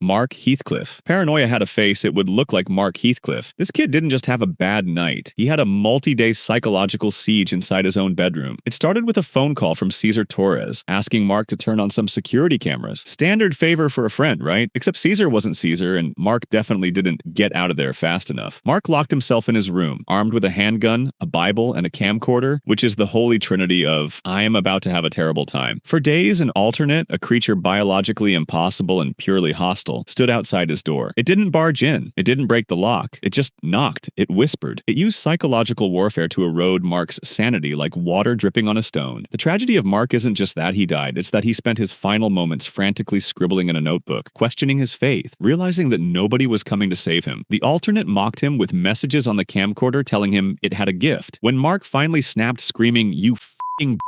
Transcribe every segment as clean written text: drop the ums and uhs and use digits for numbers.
Mark Heathcliff. Paranoia had a face it would look like Mark Heathcliff. This kid didn't just have a bad night. He had a multi-day psychological siege inside his own bedroom. It started with a phone call from Cesar Torres, asking Mark to turn on some security cameras. Standard favor for a friend, right? Except Cesar wasn't Cesar, and Mark definitely didn't get out of there fast enough. Mark locked himself in his room, armed with a handgun, a Bible, and a camcorder, which is the holy trinity of, I am about to have a terrible time. For days, an alternate, a creature biologically impossible and purely hostile, stood outside his door. It didn't barge in. It didn't break the lock. It just knocked. It whispered. It used psychological warfare to erode Mark's sanity like water dripping on a stone. The tragedy of Mark isn't just that he died, it's that he spent his final moments frantically scribbling in a notebook, questioning his faith, realizing that nobody was coming to save him. The alternate mocked him with messages on the camcorder telling him it had a gift. When Mark finally snapped, screaming, "You f***ing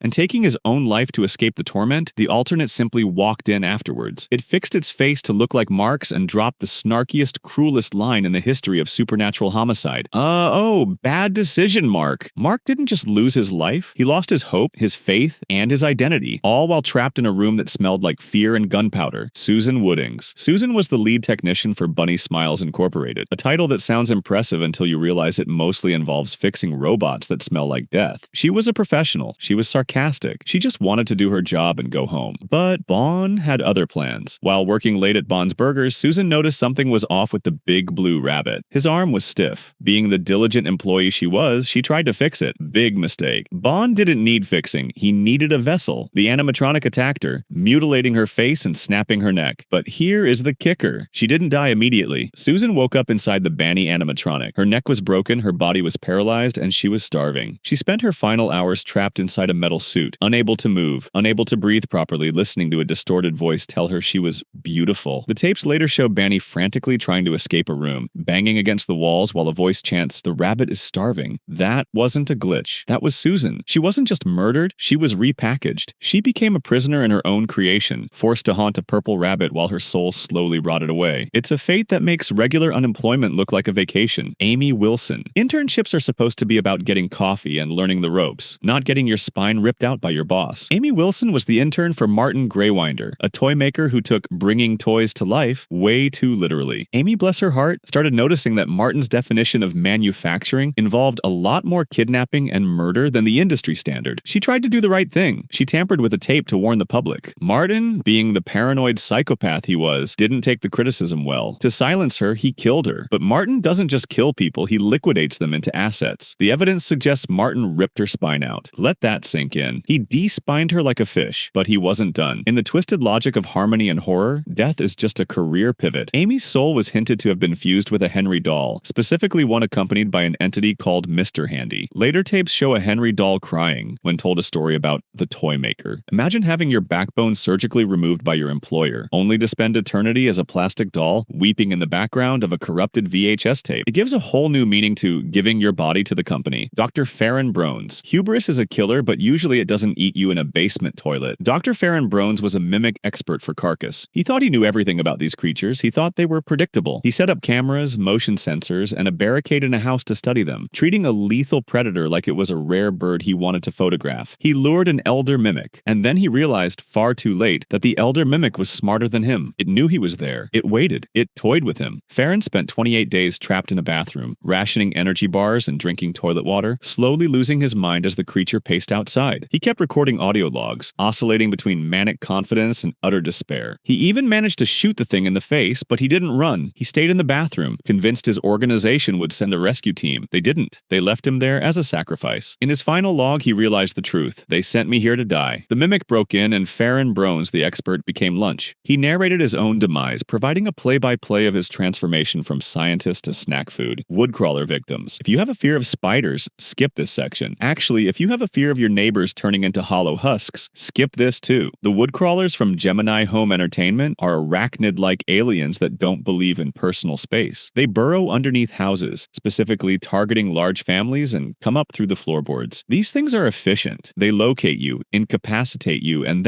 and taking his own life to escape the torment, the alternate simply walked in afterwards. It fixed its face to look like Mark's and dropped the snarkiest, cruelest line in the history of supernatural homicide. Oh, bad decision, Mark. Mark didn't just lose his life. He lost his hope, his faith, and his identity, all while trapped in a room that smelled like fear and gunpowder. Susan Woodings. Susan was the lead technician for Bunny Smiles Incorporated, a title that sounds impressive until you realize it mostly involves fixing robots that smell like death. She was a professional. She was sarcastic. She just wanted to do her job and go home. But Bond had other plans. While working late at Bond's Burgers, Susan noticed something was off with the big blue rabbit. His arm was stiff. Being the diligent employee she was, she tried to fix it. Big mistake. Bond didn't need fixing. He needed a vessel. The animatronic attacked her, mutilating her face and snapping her neck. But here is the kicker. She didn't die immediately. Susan woke up inside the Banny animatronic. Her neck was broken, her body was paralyzed, and she was starving. She spent her final hours trapped inside a metal suit, unable to move, unable to breathe properly, listening to a distorted voice tell her she was beautiful. The tapes later show Banny frantically trying to escape a room, banging against the walls while a voice chants, "The rabbit is starving." That wasn't a glitch. That was Susan. She wasn't just murdered, she was repackaged. She became a prisoner in her own creation, forced to haunt a purple rabbit while her soul slowly rotted away. It's a fate that makes regular unemployment look like a vacation. Amy Wilson. Internships are supposed to be about getting coffee and learning the ropes, not getting your spine ripped out by your boss. Amy Wilson was the intern for Martin Graywinder, a toy maker who took bringing toys to life way too literally. Amy, bless her heart, started noticing that Martin's definition of manufacturing involved a lot more kidnapping and murder than the industry standard. She tried to do the right thing. She tampered with a tape to warn the public. Martin, being the paranoid psychopath he was, didn't take the criticism well. To silence her, he killed her. But Martin doesn't just kill people, he liquidates them into assets. The evidence suggests Martin ripped her spine out. Let that sink in. He de-spined her like a fish, but he wasn't done. In the twisted logic of harmony and horror, death is just a career pivot. Amy's soul was hinted to have been fused with a Henry doll, specifically one accompanied by an entity called Mr. Handy. Later tapes show a Henry doll crying when told a story about the toy maker. Imagine having your backbone surgically removed by your employer, only to spend eternity as a plastic doll, weeping in the background of a corrupted VHS tape. It gives a whole new meaning to giving your body to the company. Dr. Farren Brones. Hubris is a killer, but usually it doesn't eat you in a basement toilet. Dr. Farren Brones was a mimic expert for Carcass. He thought he knew everything about these creatures. He thought they were predictable. He set up cameras, motion sensors, and a barricade in a house to study them, treating a lethal predator like it was a rare bird he wanted to photograph. He lured an elder mimic, and then he realized, far too late, that the elder mimic was smarter than him. It knew he was there. It waited. It toyed with him. Farren spent 28 days trapped in a bathroom, rationing energy bars and drinking toilet water, slowly losing his mind as the creature paced outside. He kept recording audio logs, oscillating between manic confidence and utter despair. He even managed to shoot the thing in the face, but he didn't run. He stayed in the bathroom, convinced his organization would send a rescue team. They didn't. They left him there as a sacrifice. In his final log, he realized the truth. They sent me here to die. The mimic broke in, and Farren Brones, the expert, became lunch. He narrated his own demise, providing a play-by-play of his transformation from scientist to snack food. Woodcrawler victims. If you have a fear of spiders, skip this section. Actually, if you have a fear of your neighbors turning into hollow husks, skip this too. The woodcrawlers from Gemini Home Entertainment are arachnid-like aliens that don't believe in personal space. They burrow underneath houses, specifically targeting large families, and come up through the floorboards. These things are efficient. They locate you, incapacitate you, and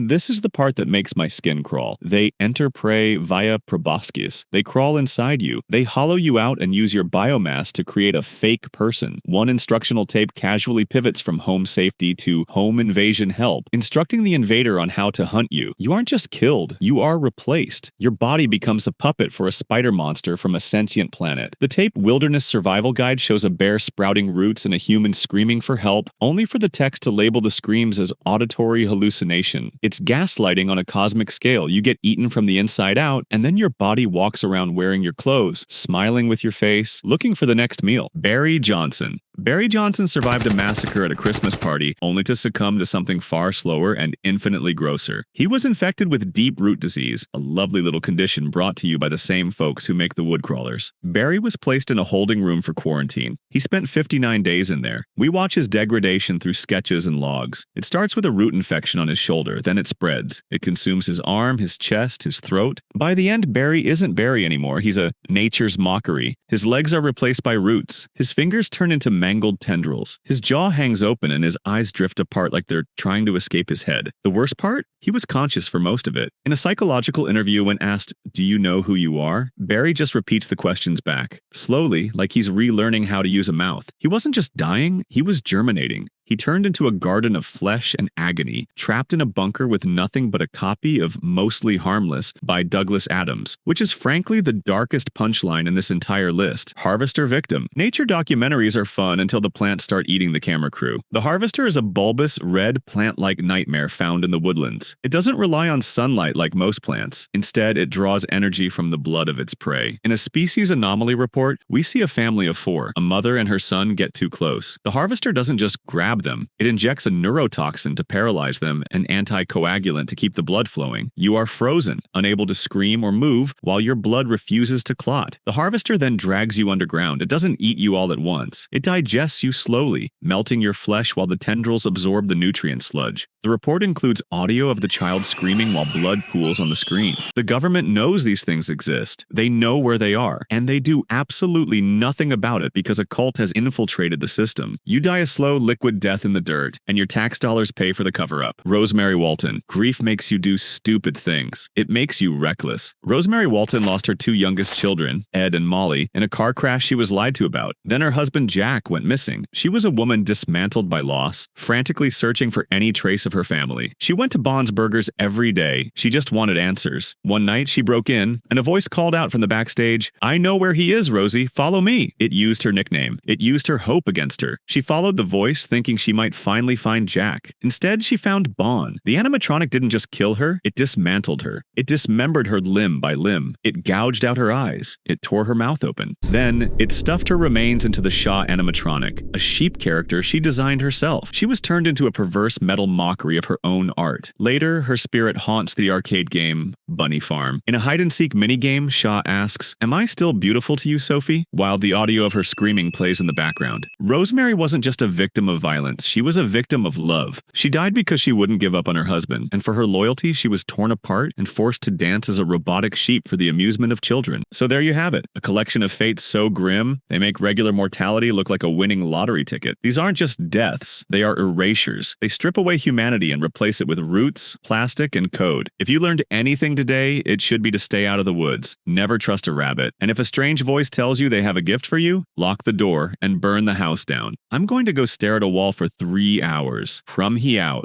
this is the part that makes my skin crawl, they enter prey via proboscis. They crawl inside you. They hollow you out and use your biomass to create a fake person. One instructional tape casually pivots from home safe safety to home invasion help, instructing the invader on how to hunt you. You aren't just killed, you are replaced. Your body becomes a puppet for a spider monster from a sentient planet. The tape Wilderness Survival Guide shows a bear sprouting roots and a human screaming for help, only for the text to label the screams as auditory hallucination. It's gaslighting on a cosmic scale. You get eaten from the inside out, and then your body walks around wearing your clothes, smiling with your face, looking for the next meal. Barry Johnson. Barry Johnson survived a massacre at a Christmas party, only to succumb to something far slower and infinitely grosser. He was infected with deep root disease, a lovely little condition brought to you by the same folks who make the Woodcrawlers. Barry was placed in a holding room for quarantine. He spent 59 days in there. We watch his degradation through sketches and logs. It starts with a root infection on his shoulder, then it spreads. It consumes his arm, his chest, his throat. By the end, Barry isn't Barry anymore. He's a nature's mockery. His legs are replaced by roots. His fingers turn into mangled tendrils. His jaw hangs open and his eyes drift apart like they're trying to escape his head. The worst part? He was conscious for most of it. In a psychological interview when asked, "Do you know who you are?" Barry just repeats the questions back, slowly, like he's relearning how to use a mouth. He wasn't just dying, he was germinating. He turned into a garden of flesh and agony, trapped in a bunker with nothing but a copy of Mostly Harmless by Douglas Adams, which is frankly the darkest punchline in this entire list. Harvester Victim. Nature documentaries are fun until the plants start eating the camera crew. The harvester is a bulbous, red, plant-like nightmare found in the woodlands. It doesn't rely on sunlight like most plants. Instead, it draws energy from the blood of its prey. In a species anomaly report, we see a family of 4. A mother and her son get too close. The harvester doesn't just grab them. It injects a neurotoxin to paralyze them, an anticoagulant to keep the blood flowing. You are frozen, unable to scream or move while your blood refuses to clot. The harvester then drags you underground. It doesn't eat you all at once. It digests you slowly, melting your flesh while the tendrils absorb the nutrient sludge. The report includes audio of the child screaming while blood pools on the screen. The government knows these things exist. They know where they are, and they do absolutely nothing about it because a cult has infiltrated the system. You die a slow, liquid death in the dirt, and your tax dollars pay for the cover-up. Rosemary Walten. Grief makes you do stupid things. It makes you reckless. Rosemary Walten lost her 2 youngest children, Ed and Molly, in a car crash she was lied to about. Then her husband Jack went missing. She was a woman dismantled by loss, frantically searching for any trace of her family. She went to Bond's Burgers every day. She just wanted answers. One night, she broke in, and a voice called out from the backstage, "I know where he is, Rosie. Follow me." It used her nickname. It used her hope against her. She followed the voice, thinking she might finally find Jack. Instead, she found Bond. The animatronic didn't just kill her, it dismantled her. It dismembered her limb by limb. It gouged out her eyes. It tore her mouth open. Then, it stuffed her remains into the Shaw animatronic, a sheep character she designed herself. She was turned into a perverse metal mockery of her own art. Later, her spirit haunts the arcade game Bunny Farm. In a hide-and-seek minigame, Shaw asks, "Am I still beautiful to you, Sophie?" while the audio of her screaming plays in the background. Rosemary wasn't just a victim of violence, she was a victim of love. She died because she wouldn't give up on her husband, and for her loyalty, she was torn apart and forced to dance as a robotic sheep for the amusement of children. So there you have it, a collection of fates so grim, they make regular mortality look like a winning lottery ticket. These aren't just deaths, they are erasures. They strip away humanity and replace it with roots, plastic, and code. If you learned anything today, it should be to stay out of the woods. Never trust a rabbit. And if a strange voice tells you they have a gift for you, lock the door and burn the house down. I'm going to go stare at a wall for 3 hours. Prumhy out.